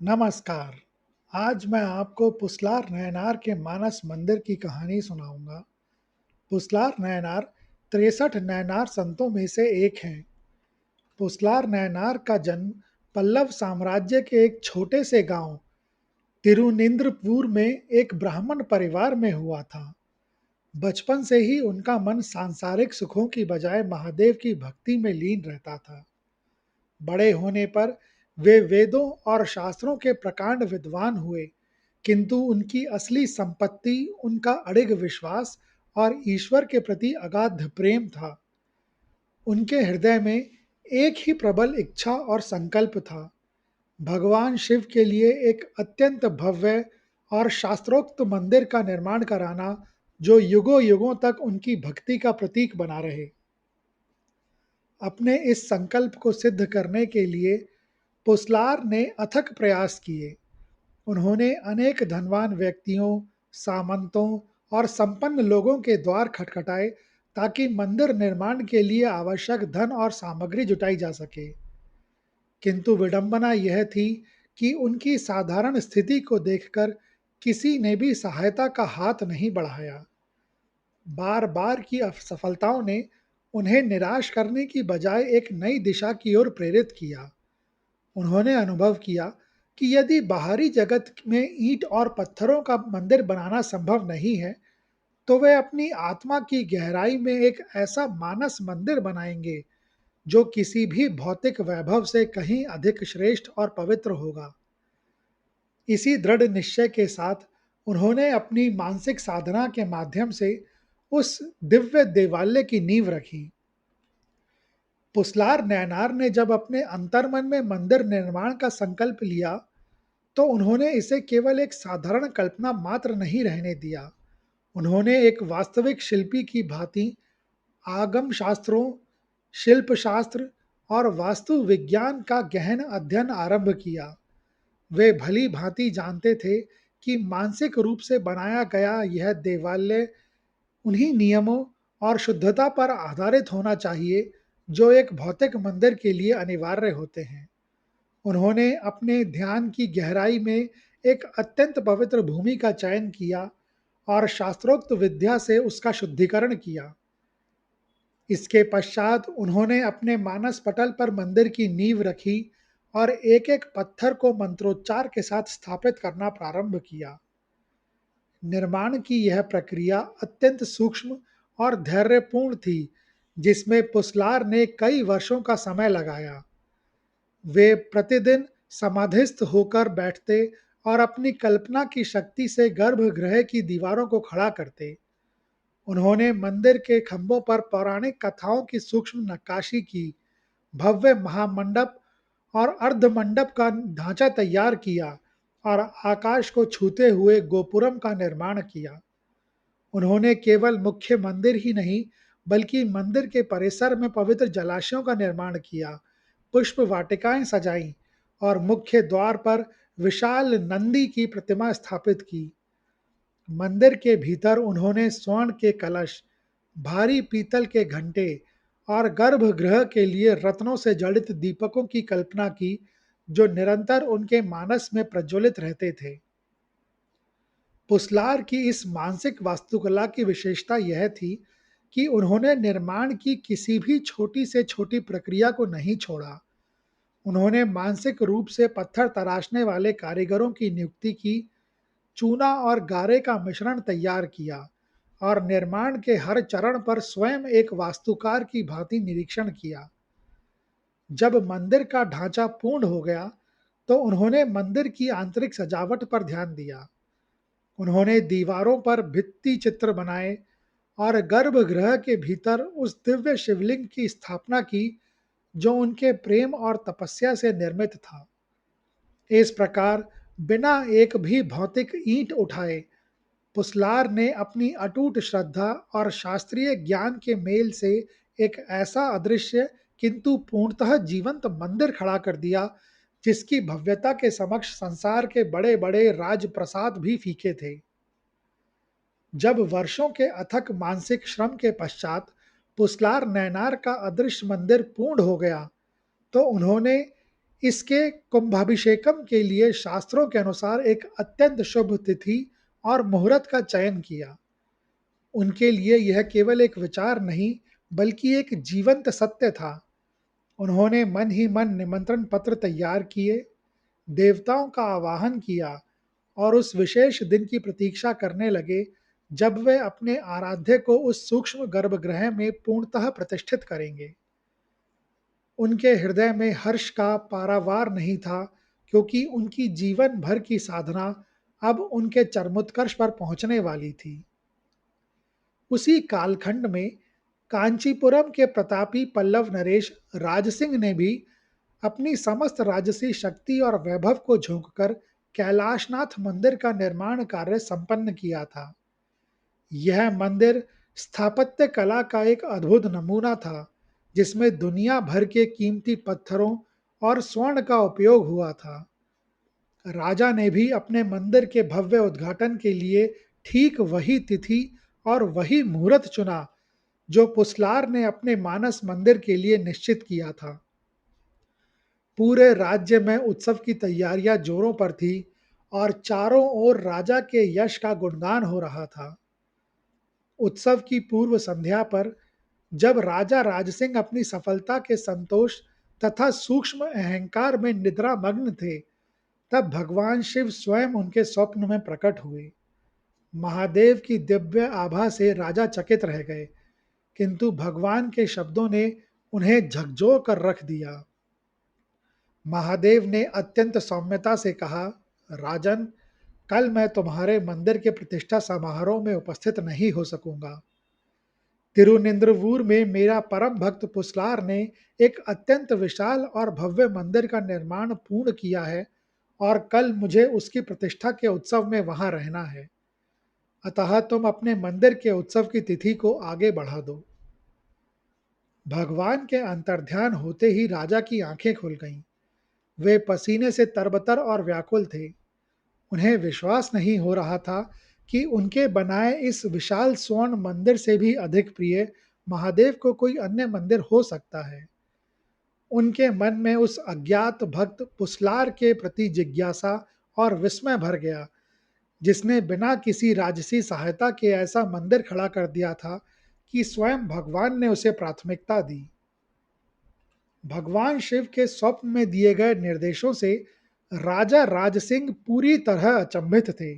नमस्कार। आज मैं आपको पुसलार नयनार के मानस मंदिर की कहानी सुनाऊंगा। पुसलार नयनार 63 नयनार संतों में से एक हैं। पुसलार नयनार का जन्म पल्लव साम्राज्य के एक छोटे से गांव तिरुनिंद्रपुर में एक ब्राह्मण परिवार में हुआ था। बचपन से ही उनका मन सांसारिक सुखों की बजाय महादेव की भक्ति में लीन रहता था। बड़े होने पर वे वेदों और शास्त्रों के प्रकांड विद्वान हुए, किंतु उनकी असली संपत्ति उनका अडिग विश्वास और ईश्वर के प्रति अगाध प्रेम था। उनके हृदय में एक ही प्रबल इच्छा और संकल्प था, भगवान शिव के लिए एक अत्यंत भव्य और शास्त्रोक्त मंदिर का निर्माण कराना, जो युगों युगों तक उनकी भक्ति का प्रतीक बना रहे। अपने इस संकल्प को सिद्ध करने के लिए पुसलार ने अथक प्रयास किए। उन्होंने अनेक धनवान व्यक्तियों, सामंतों और संपन्न लोगों के द्वार खटखटाए ताकि मंदिर निर्माण के लिए आवश्यक धन और सामग्री जुटाई जा सके। किंतु विडंबना यह थी कि उनकी साधारण स्थिति को देखकर किसी ने भी सहायता का हाथ नहीं बढ़ाया। बार बार की असफलताओं ने उन्हें निराश करने की बजाय एक नई दिशा की ओर प्रेरित किया। उन्होंने अनुभव किया कि यदि बाहरी जगत में ईंट और पत्थरों का मंदिर बनाना संभव नहीं है, तो वे अपनी आत्मा की गहराई में एक ऐसा मानस मंदिर बनाएंगे जो किसी भी भौतिक वैभव से कहीं अधिक श्रेष्ठ और पवित्र होगा। इसी दृढ़ निश्चय के साथ उन्होंने अपनी मानसिक साधना के माध्यम से उस दिव्य देवालय की नींव रखी। पुसलार नैनार ने जब अपने अंतर्मन में मंदिर निर्माण का संकल्प लिया, तो उन्होंने इसे केवल एक साधारण कल्पना मात्र नहीं रहने दिया। उन्होंने एक वास्तविक शिल्पी की भांति आगम शास्त्रों, शिल्प शास्त्र और वास्तु विज्ञान का गहन अध्ययन आरंभ किया। वे भली भांति जानते थे कि मानसिक रूप से बनाया गया यह देवालय उन्हीं नियमों और शुद्धता पर आधारित होना चाहिए जो एक भौतिक मंदिर के लिए अनिवार्य होते हैं। उन्होंने अपने ध्यान की गहराई में एक अत्यंत पवित्र भूमि का चयन किया और शास्त्रोक्त विद्या से उसका शुद्धिकरण किया। इसके पश्चात उन्होंने अपने मानस पटल पर मंदिर की नींव रखी और एक एक पत्थर को मंत्रोच्चार के साथ स्थापित करना प्रारंभ किया। निर्माण की यह प्रक्रिया अत्यंत सूक्ष्म और धैर्यपूर्ण थी, जिसमें पुसलार ने कई वर्षों का समय लगाया। वे प्रतिदिन समाधिस्थ होकर बैठते और अपनी कल्पना की शक्ति से गर्भगृह की दीवारों को खड़ा करते। उन्होंने मंदिर के खंभों पर पौराणिक कथाओं की सूक्ष्म नक्काशी की, भव्य महामंडप और अर्धमंडप का ढांचा तैयार किया और आकाश को छूते हुए गोपुरम का निर्माण किया। उन्होंने केवल मुख्य मंदिर ही नहीं, बल्कि मंदिर के परिसर में पवित्र जलाशयों का निर्माण किया, पुष्प वाटिकाएं सजाई और मुख्य द्वार पर विशाल नंदी की प्रतिमा स्थापित की। मंदिर के भीतर उन्होंने स्वर्ण के कलश, भारी पीतल के घंटे और गर्भगृह के लिए रत्नों से जड़ित दीपकों की कल्पना की, जो निरंतर उनके मानस में प्रज्वलित रहते थे। पुसलार की इस मानसिक वास्तुकला की विशेषता यह थी कि उन्होंने निर्माण की किसी भी छोटी से छोटी प्रक्रिया को नहीं छोड़ा। उन्होंने मानसिक रूप से पत्थर तराशने वाले कारीगरों की नियुक्ति की, चूना और गारे का मिश्रण तैयार किया और निर्माण के हर चरण पर स्वयं एक वास्तुकार की भांति निरीक्षण किया। जब मंदिर का ढांचा पूर्ण हो गया, तो उन्होंने मंदिर की आंतरिक सजावट पर ध्यान दिया। उन्होंने दीवारों पर भित्ति चित्र बनाए और गर्भगृह के भीतर उस दिव्य शिवलिंग की स्थापना की, जो उनके प्रेम और तपस्या से निर्मित था। इस प्रकार बिना एक भी भौतिक ईंट उठाए पुसलार ने अपनी अटूट श्रद्धा और शास्त्रीय ज्ञान के मेल से एक ऐसा अदृश्य किंतु पूर्णतः जीवंत मंदिर खड़ा कर दिया, जिसकी भव्यता के समक्ष संसार के बड़े बड़े राजप्रसाद भी फीके थे। जब वर्षों के अथक मानसिक श्रम के पश्चात पुसलार नैनार का अदृश्य मंदिर पूर्ण हो गया, तो उन्होंने इसके कुंभाभिषेकम के लिए शास्त्रों के अनुसार एक अत्यंत शुभ तिथि और मुहूर्त का चयन किया। उनके लिए यह केवल एक विचार नहीं, बल्कि एक जीवंत सत्य था। उन्होंने मन ही मन निमंत्रण पत्र तैयार किए, देवताओं का आवाहन किया और उस विशेष दिन की प्रतीक्षा करने लगे जब वे अपने आराध्य को उस सूक्ष्म गर्भगृह में पूर्णतः प्रतिष्ठित करेंगे। उनके हृदय में हर्ष का पारावार नहीं था, क्योंकि उनकी जीवन भर की साधना अब उनके चरमोत्कर्ष पर पहुंचने वाली थी। उसी कालखंड में कांचीपुरम के प्रतापी पल्लव नरेश राजसिंह ने भी अपनी समस्त राजसी शक्ति और वैभव को झोंककर कैलाशनाथ मंदिर का निर्माण कार्य संपन्न किया था। यह मंदिर स्थापत्य कला का एक अद्भुत नमूना था, जिसमें दुनिया भर के कीमती पत्थरों और स्वर्ण का उपयोग हुआ था। राजा ने भी अपने मंदिर के भव्य उद्घाटन के लिए ठीक वही तिथि और वही मुहूर्त चुना जो पुसलार ने अपने मानस मंदिर के लिए निश्चित किया था। पूरे राज्य में उत्सव की तैयारियां जोरों पर थी और चारों ओर राजा के यश का गुणगान हो रहा था। उत्सव की पूर्व संध्या पर जब राजा राजसिंह अपनी सफलता के संतोष तथा सूक्ष्म अहंकार में निद्रा मग्न थे, तब भगवान शिव स्वयं उनके स्वप्न में प्रकट हुए। महादेव की दिव्य आभा से राजा चकित रह गए, किंतु भगवान के शब्दों ने उन्हें झकझोर कर रख दिया। महादेव ने अत्यंत सौम्यता से कहा, राजन, कल मैं तुम्हारे मंदिर के प्रतिष्ठा समारोह में उपस्थित नहीं हो सकूंगा। तिरुनिंद्रवूर में मेरा परम भक्त पुसलार ने एक अत्यंत विशाल और भव्य मंदिर का निर्माण पूर्ण किया है और कल मुझे उसकी प्रतिष्ठा के उत्सव में वहां रहना है। अतः तुम अपने मंदिर के उत्सव की तिथि को आगे बढ़ा दो। भगवान के अंतर्ध्यान होते ही राजा की आंखें खुल गईं। वे पसीने से तरबतर और व्याकुल थे। उन्हें विश्वास नहीं हो रहा था कि उनके बनाए इस विशाल स्वर्ण मंदिर से भी अधिक प्रिय महादेव को कोई अन्य मंदिर हो सकता है। उनके मन में उस अज्ञात भक्त पुसलार के प्रति जिज्ञासा और विस्मय भर गया, जिसने बिना किसी राजसी सहायता के ऐसा मंदिर खड़ा कर दिया था कि स्वयं भगवान ने उसे प्राथमिकता दी। भगवान शिव के स्वप्न में दिए गए निर्देशों से राजा राजसिंह पूरी तरह अचंभित थे।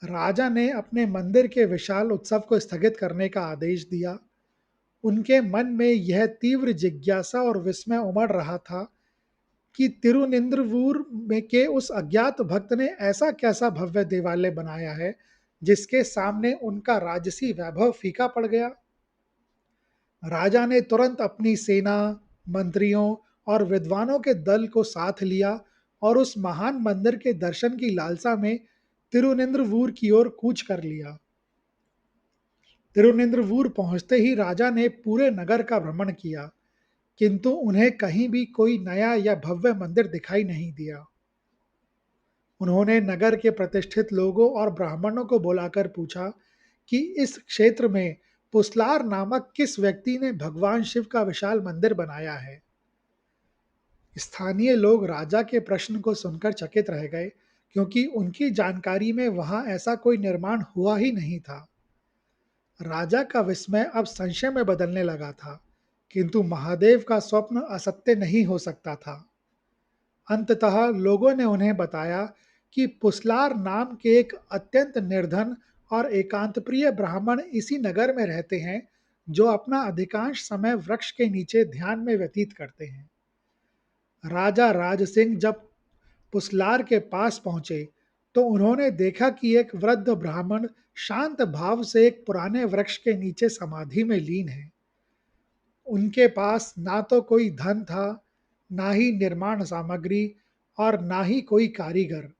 राजा ने अपने मंदिर के विशाल उत्सव को स्थगित करने का आदेश दिया। उनके मन में यह तीव्र जिज्ञासा और विस्मय उमड़ रहा था कि तिरुनिंद्रवूर में के उस अज्ञात भक्त ने ऐसा कैसा भव्य देवालय बनाया है जिसके सामने उनका राजसी वैभव फीका पड़ गया। राजा ने तुरंत अपनी सेना, मंत्रियों और विद्वानों के दल को साथ लिया और उस महान मंदिर के दर्शन की लालसा में तिरुनिंद्रवूर की ओर कूच कर लिया। तिरुनिंद्रवूर पहुंचते ही राजा ने पूरे नगर का भ्रमण किया, किंतु उन्हें कहीं भी कोई नया या भव्य मंदिर दिखाई नहीं दिया। उन्होंने नगर के प्रतिष्ठित लोगों और ब्राह्मणों को बुलाकर पूछा कि इस क्षेत्र में पुसलार नामक किस व्यक्ति ने भगवान शिव का विशाल मंदिर बनाया है। स्थानीय लोग राजा के प्रश्न को सुनकर चकित रह गए, क्योंकि उनकी जानकारी में वहां ऐसा कोई निर्माण हुआ ही नहीं था। राजा का विस्मय अब संशय में बदलने लगा था, किंतु महादेव का स्वप्न असत्य नहीं हो सकता था। अंततः लोगों ने उन्हें बताया कि पुसलार नाम के एक अत्यंत निर्धन और एकांतप्रिय ब्राह्मण इसी नगर में रहते हैं, जो अपना अधिकांश समय वृक्ष के नीचे ध्यान में व्यतीत करते हैं। राजा राज सिंह जब पुसलार के पास पहुंचे तो उन्होंने देखा कि एक वृद्ध ब्राह्मण शांत भाव से एक पुराने वृक्ष के नीचे समाधि में लीन है। उनके पास ना तो कोई धन था, ना ही निर्माण सामग्री और ना ही कोई कारीगर।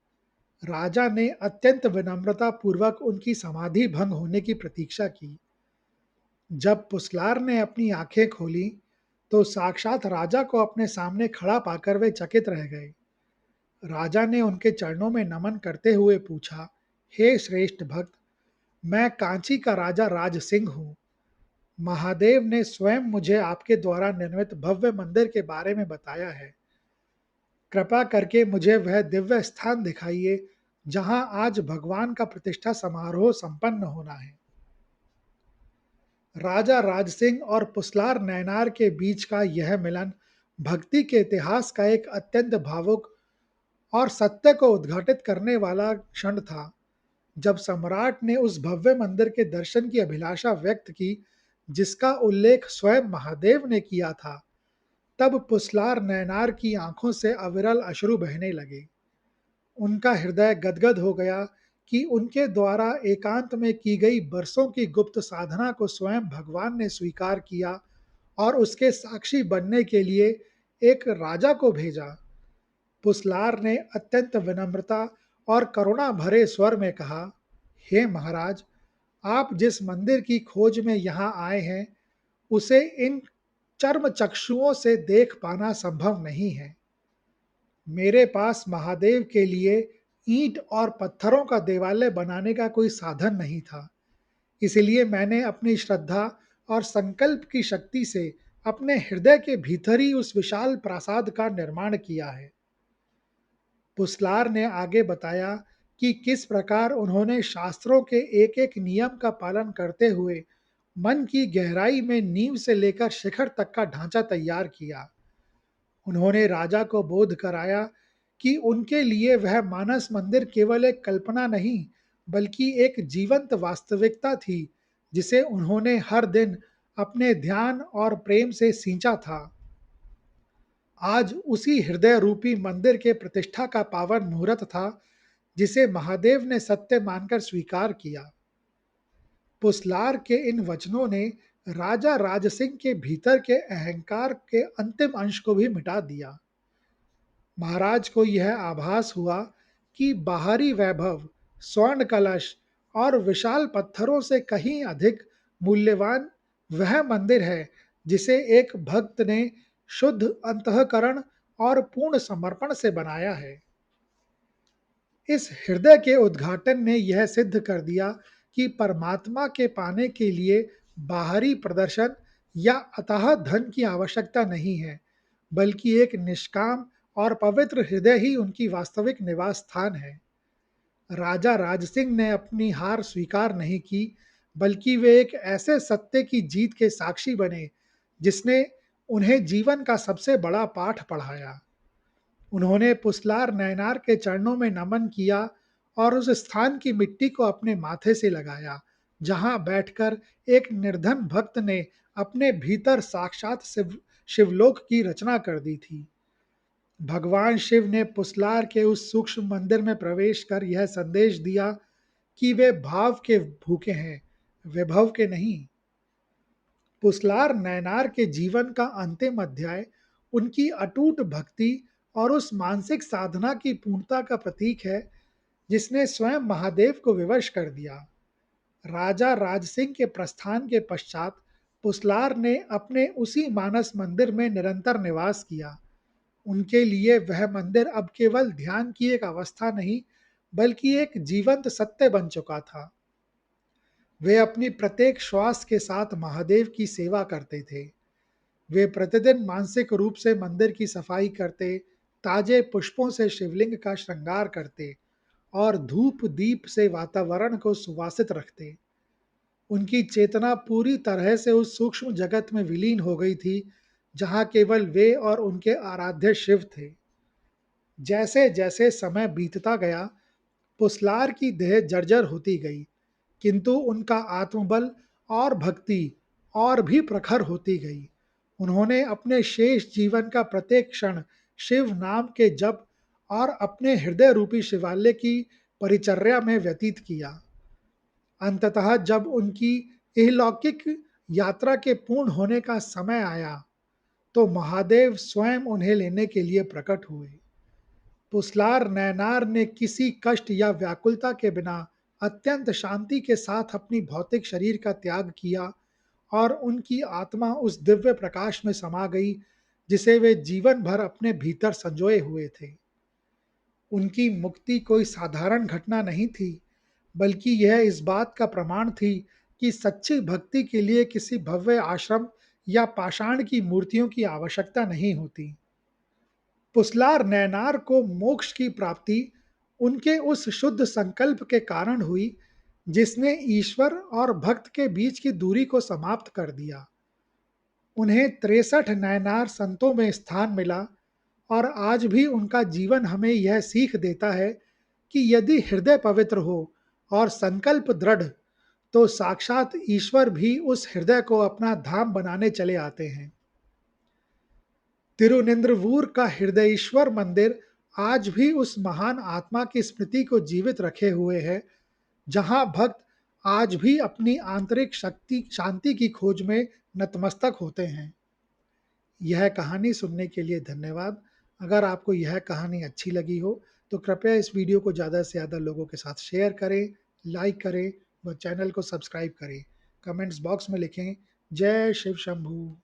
राजा ने अत्यंत विनम्रता पूर्वक उनकी समाधि भंग होने की प्रतीक्षा की। जब पुसलार ने अपनी आंखें खोली तो साक्षात राजा को अपने सामने खड़ा पाकर वे चकित रह गए। राजा ने उनके चरणों में नमन करते हुए पूछा, हे श्रेष्ठ भक्त, मैं कांची का राजा राज सिंह हूँ। महादेव ने स्वयं मुझे आपके द्वारा निर्मित भव्य मंदिर के बारे में बताया है। कृपा करके मुझे वह दिव्य स्थान दिखाइए जहां आज भगवान का प्रतिष्ठा समारोह संपन्न होना है। राजा राज सिंह और पुसलार नैनार के बीच का यह मिलन भक्ति के इतिहास का एक अत्यंत भावुक और सत्य को उद्घाटित करने वाला क्षण था। जब सम्राट ने उस भव्य मंदिर के दर्शन की अभिलाषा व्यक्त की जिसका उल्लेख स्वयं महादेव ने किया था, तब पुसलार नैनार की आंखों से अविरल अश्रु बहने लगे। उनका हृदय गदगद हो गया कि उनके द्वारा एकांत में की गई बरसों की गुप्त साधना को स्वयं भगवान ने स्वीकार किया और उसके साक्षी बनने के लिए एक राजा को भेजा। पुसलार ने अत्यंत विनम्रता और करुणा भरे स्वर में कहा, हे महाराज, आप जिस मंदिर की खोज में यहाँ आए हैं, उसे इन चर्म चक्षुओं से देख पाना संभव नहीं है। मेरे पास महादेव के लिए ईंट और पत्थरों का देवालय बनाने का कोई साधन नहीं था, इसलिए मैंने अपनी श्रद्धा और संकल्प की शक्ति से अपने हृदय के भीतर ही उस विशाल प्रासाद का निर्माण किया है। पुसलार ने आगे बताया कि किस प्रकार उन्होंने शास्त्रों के एक एक नियम का पालन करते हुए मन की गहराई में नींव से लेकर शिखर तक का ढांचा तैयार किया। उन्होंने राजा को बोध कराया कि उनके लिए वह मानस मंदिर केवल एक कल्पना नहीं, बल्कि एक जीवंत वास्तविकता थी जिसे उन्होंने हर दिन अपने ध्यान और प्रेम से सींचा था। आज उसी हृदय रूपी मंदिर के प्रतिष्ठा का पावन मुहूर्त था जिसे महादेव ने सत्य मानकर स्वीकार किया। पुसलार के इन वचनों ने राजा राजसिंह के भीतर के अहंकार के अंतिम अंश को भी मिटा दिया। महाराज को यह आभास हुआ कि बाहरी वैभव, स्वर्ण कलश और विशाल पत्थरों से कहीं अधिक मूल्यवान वह मंदिर है जिसे एक भक्त ने शुद्ध अंतःकरण और पूर्ण समर्पण से बनाया है। इस हृदय के उद्घाटन ने यह सिद्ध कर दिया कि परमात्मा के पाने के लिए बाहरी प्रदर्शन या अथाह धन की आवश्यकता नहीं है, बल्कि एक निष्काम और पवित्र हृदय ही उनकी वास्तविक निवास स्थान है। राजा राजसिंह ने अपनी हार स्वीकार नहीं की, बल्कि वे एक ऐसे सत्य की जीत के साक्षी बने जिसने उन्हें जीवन का सबसे बड़ा पाठ पढ़ाया। उन्होंने पुसलार नैनार के चरणों में नमन किया और उस स्थान की मिट्टी को अपने माथे से लगाया जहां बैठकर एक निर्धन भक्त ने अपने भीतर साक्षात शिवलोक की रचना कर दी थी। भगवान शिव ने पुसलार के उस सूक्ष्म मंदिर में प्रवेश कर यह संदेश दिया कि वे भाव के भूखे हैं, विभव के नहीं। पुसलार नैनार के जीवन का अंतिम अध्याय उनकी अटूट भक्ति और उस मानसिक साधना की पूर्णता का प्रतीक है जिसने स्वयं महादेव को विवश कर दिया। राजा राजसिंह के प्रस्थान के पश्चात पुसलार ने अपने उसी मानस मंदिर में निरंतर निवास किया। उनके लिए वह मंदिर अब केवल ध्यान की एक अवस्था नहीं, बल्कि एक जीवंत सत्य बन चुका था। वे अपनी प्रत्येक श्वास के साथ महादेव की सेवा करते थे। वे प्रतिदिन मानसिक रूप से मंदिर की सफाई करते, ताजे पुष्पों से शिवलिंग का श्रृंगार करते और धूप दीप से वातावरण को सुवासित रखते। उनकी चेतना पूरी तरह से उस सूक्ष्म जगत में विलीन हो गई थी जहाँ केवल वे और उनके आराध्य शिव थे। जैसे जैसे समय बीतता गया, पुसलार की देह जर्जर होती गई, किंतु उनका आत्मबल और भक्ति और भी प्रखर होती गई। उन्होंने अपने शेष जीवन का प्रत्येक क्षण शिव नाम के जप और अपने हृदय रूपी शिवालय की परिचर्या में व्यतीत किया। अंततः जब उनकी इहलौकिक यात्रा के पूर्ण होने का समय आया, तो महादेव स्वयं उन्हें लेने के लिए प्रकट हुए। पुसलार नैनार ने किसी कष्ट या व्याकुलता के बिना अत्यंत शांति के साथ अपनी भौतिक शरीर का त्याग किया और उनकी आत्मा उस दिव्य प्रकाश में समा गई जिसे वे जीवन भर अपने भीतर संजोए हुए थे। उनकी मुक्ति कोई साधारण घटना नहीं थी, बल्कि यह इस बात का प्रमाण थी कि सच्ची भक्ति के लिए किसी भव्य आश्रम या पाषाण की मूर्तियों की आवश्यकता नहीं होती। पुसलार नैनार को मोक्ष की प्राप्ति उनके उस शुद्ध संकल्प के कारण हुई जिसने ईश्वर और भक्त के बीच की दूरी को समाप्त कर दिया। उन्हें 63 नैनार संतों में स्थान मिला और आज भी उनका जीवन हमें यह सीख देता है कि यदि हृदय पवित्र हो और संकल्प दृढ़, तो साक्षात ईश्वर भी उस हृदय को अपना धाम बनाने चले आते हैं। तिरुनिंद्रवूर का हृदयेश्वर मंदिर आज भी उस महान आत्मा की स्मृति को जीवित रखे हुए है, जहां भक्त आज भी अपनी आंतरिक शक्ति शांति की खोज में नतमस्तक होते हैं। यह कहानी सुनने के लिए धन्यवाद। अगर आपको यह कहानी अच्छी लगी हो तो कृपया इस वीडियो को ज़्यादा से ज़्यादा लोगों के साथ शेयर करें, लाइक करें व चैनल को सब्सक्राइब करें। कमेंट्स बॉक्स में लिखें जय शिव शंभू।